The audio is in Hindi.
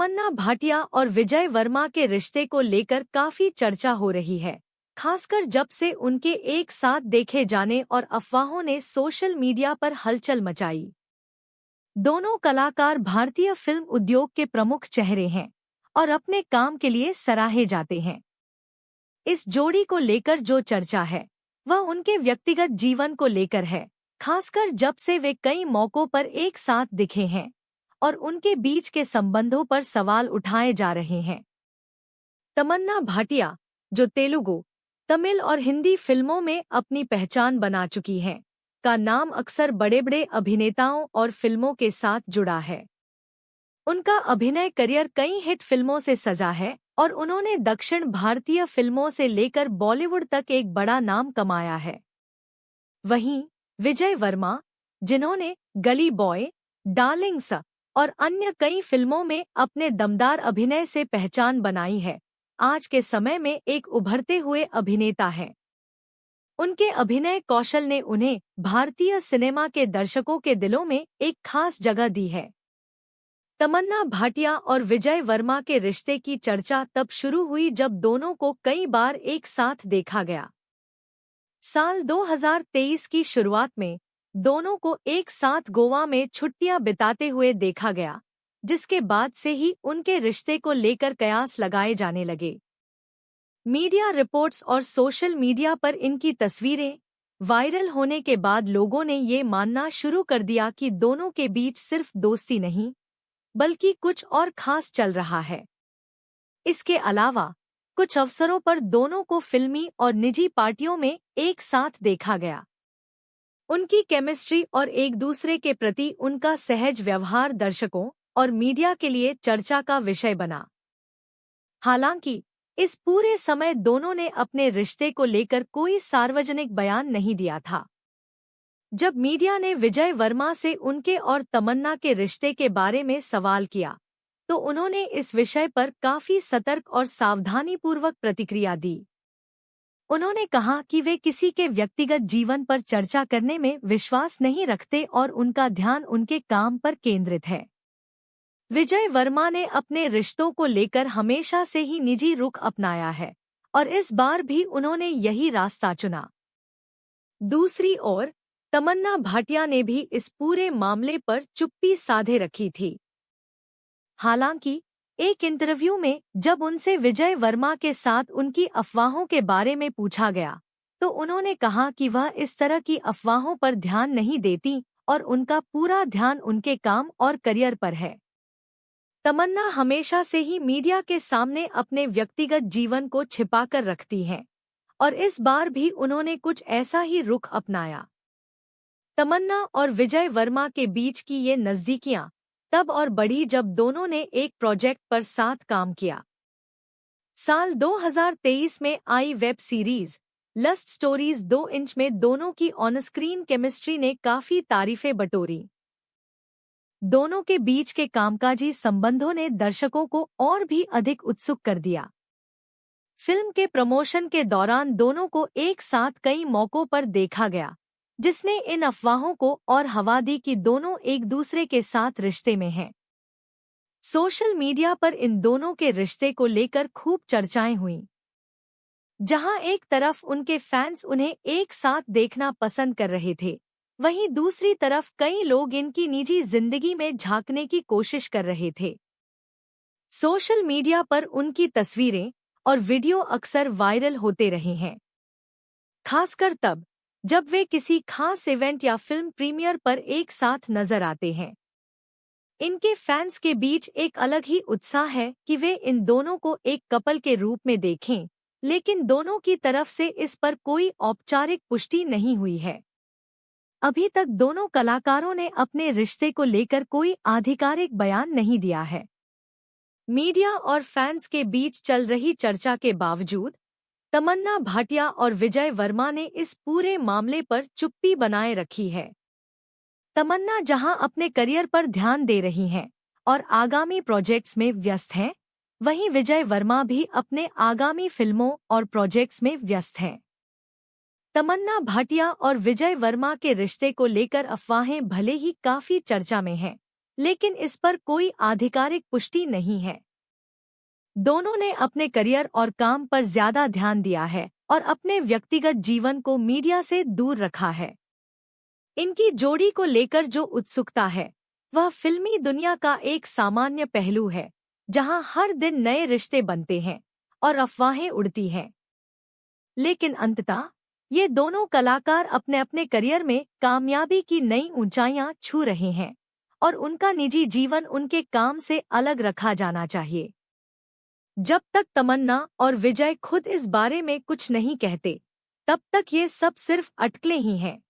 तमन्ना भाटिया और विजय वर्मा के रिश्ते को लेकर काफी चर्चा हो रही है, खासकर जब से उनके एक साथ देखे जाने और अफवाहों ने सोशल मीडिया पर हलचल मचाई। दोनों कलाकार भारतीय फिल्म उद्योग के प्रमुख चेहरे हैं और अपने काम के लिए सराहे जाते हैं। इस जोड़ी को लेकर जो चर्चा है वह उनके व्यक्तिगत जीवन को लेकर है, खासकर जब से वे कई मौकों पर एक साथ दिखे हैं और उनके बीच के संबंधों पर सवाल उठाए जा रहे हैं। तमन्ना भाटिया, जो तेलुगु, तमिल और हिंदी फिल्मों में अपनी पहचान बना चुकी हैं, का नाम अक्सर बड़े-बड़े अभिनेताओं और फिल्मों के साथ जुड़ा है। उनका अभिनय करियर कई हिट फिल्मों से सजा है और उन्होंने दक्षिण भारतीय फिल्मों से लेकर बॉलीवुड तक एक बड़ा नाम कमाया है। वहीं विजय वर्मा, जिन्होंने गली बॉय, डार्लिंग्स और अन्य कई फिल्मों में अपने दमदार अभिनय से पहचान बनाई है, आज के समय में एक उभरते हुए अभिनेता हैं। उनके अभिनय कौशल ने उन्हें भारतीय सिनेमा के दर्शकों के दिलों में एक खास जगह दी है। तमन्ना भाटिया और विजय वर्मा के रिश्ते की चर्चा तब शुरू हुई जब दोनों को कई बार एक साथ देखा गया। साल 2023 की शुरुआत में दोनों को एक साथ गोवा में छुट्टियां बिताते हुए देखा गया, जिसके बाद से ही उनके रिश्ते को लेकर कयास लगाए जाने लगे। मीडिया रिपोर्ट्स और सोशल मीडिया पर इनकी तस्वीरें वायरल होने के बाद लोगों ने ये मानना शुरू कर दिया कि दोनों के बीच सिर्फ दोस्ती नहीं, बल्कि कुछ और खास चल रहा है। इसके अलावा कुछ अवसरों पर दोनों को फिल्मी और निजी पार्टियों में एक साथ देखा गया। उनकी केमिस्ट्री और एक दूसरे के प्रति उनका सहज व्यवहार दर्शकों और मीडिया के लिए चर्चा का विषय बना। हालांकि इस पूरे समय दोनों ने अपने रिश्ते को लेकर कोई सार्वजनिक बयान नहीं दिया था। जब मीडिया ने विजय वर्मा से उनके और तमन्ना के रिश्ते के बारे में सवाल किया, तो उन्होंने इस विषय पर काफी सतर्क और सावधानीपूर्वक प्रतिक्रिया दी। उन्होंने कहा कि वे किसी के व्यक्तिगत जीवन पर चर्चा करने में विश्वास नहीं रखते और उनका ध्यान उनके काम पर केंद्रित है। विजय वर्मा ने अपने रिश्तों को लेकर हमेशा से ही निजी रुख अपनाया है और इस बार भी उन्होंने यही रास्ता चुना। दूसरी ओर तमन्ना भाटिया ने भी इस पूरे मामले पर चुप्पी साधे रखी थी। हालांकि एक इंटरव्यू में जब उनसे विजय वर्मा के साथ उनकी अफवाहों के बारे में पूछा गया, तो उन्होंने कहा कि वह इस तरह की अफवाहों पर ध्यान नहीं देती और उनका पूरा ध्यान उनके काम और करियर पर है। तमन्ना हमेशा से ही मीडिया के सामने अपने व्यक्तिगत जीवन को छिपाकर रखती हैं और इस बार भी उन्होंने कुछ ऐसा ही रुख अपनाया। तमन्ना और विजय वर्मा के बीच की ये नज़दीकियां तब और बढ़ी जब दोनों ने एक प्रोजेक्ट पर साथ काम किया। साल 2023 में आई वेब सीरीज लस्ट स्टोरीज 2 इंच में दोनों की ऑन स्क्रीन केमिस्ट्री ने काफी तारीफें बटोरी। दोनों के बीच के कामकाजी संबंधों ने दर्शकों को और भी अधिक उत्सुक कर दिया। फिल्म के प्रमोशन के दौरान दोनों को एक साथ कई मौकों पर देखा गया, जिसने इन अफवाहों को और हवा दी कि दोनों एक दूसरे के साथ रिश्ते में हैं। सोशल मीडिया पर इन दोनों के रिश्ते को लेकर खूब चर्चाएं हुईं। जहां एक तरफ उनके फैंस उन्हें एक साथ देखना पसंद कर रहे थे, वहीं दूसरी तरफ कई लोग इनकी निजी जिंदगी में झांकने की कोशिश कर रहे थे। सोशल मीडिया पर उनकी तस्वीरें और वीडियो अक्सर वायरल होते रहे हैं, खासकर तब जब वे किसी खास इवेंट या फिल्म प्रीमियर पर एक साथ नजर आते हैं। इनके फैंस के बीच एक अलग ही उत्साह है कि वे इन दोनों को एक कपल के रूप में देखें, लेकिन दोनों की तरफ से इस पर कोई औपचारिक पुष्टि नहीं हुई है। अभी तक दोनों कलाकारों ने अपने रिश्ते को लेकर कोई आधिकारिक बयान नहीं दिया है। मीडिया और फैंस के बीच चल रही चर्चा के बावजूद तमन्ना भाटिया और विजय वर्मा ने इस पूरे मामले पर चुप्पी बनाए रखी है। तमन्ना जहां अपने करियर पर ध्यान दे रही हैं और आगामी प्रोजेक्ट्स में व्यस्त हैं, वहीं विजय वर्मा भी अपने आगामी फिल्मों और प्रोजेक्ट्स में व्यस्त हैं। तमन्ना भाटिया और विजय वर्मा के रिश्ते को लेकर अफवाहें भले ही काफी चर्चा में हैं, लेकिन इस पर कोई आधिकारिक पुष्टि नहीं है। दोनों ने अपने करियर और काम पर ज्यादा ध्यान दिया है और अपने व्यक्तिगत जीवन को मीडिया से दूर रखा है। इनकी जोड़ी को लेकर जो उत्सुकता है वह फिल्मी दुनिया का एक सामान्य पहलू है, जहां हर दिन नए रिश्ते बनते हैं और अफवाहें उड़ती हैं। लेकिन अंततः ये दोनों कलाकार अपने अपने करियर में कामयाबी की नई ऊंचाइयां छू रहे हैं और उनका निजी जीवन उनके काम से अलग रखा जाना चाहिए। जब तक तमन्ना और विजय खुद इस बारे में कुछ नहीं कहते, तब तक ये सब सिर्फ अटकलें ही हैं।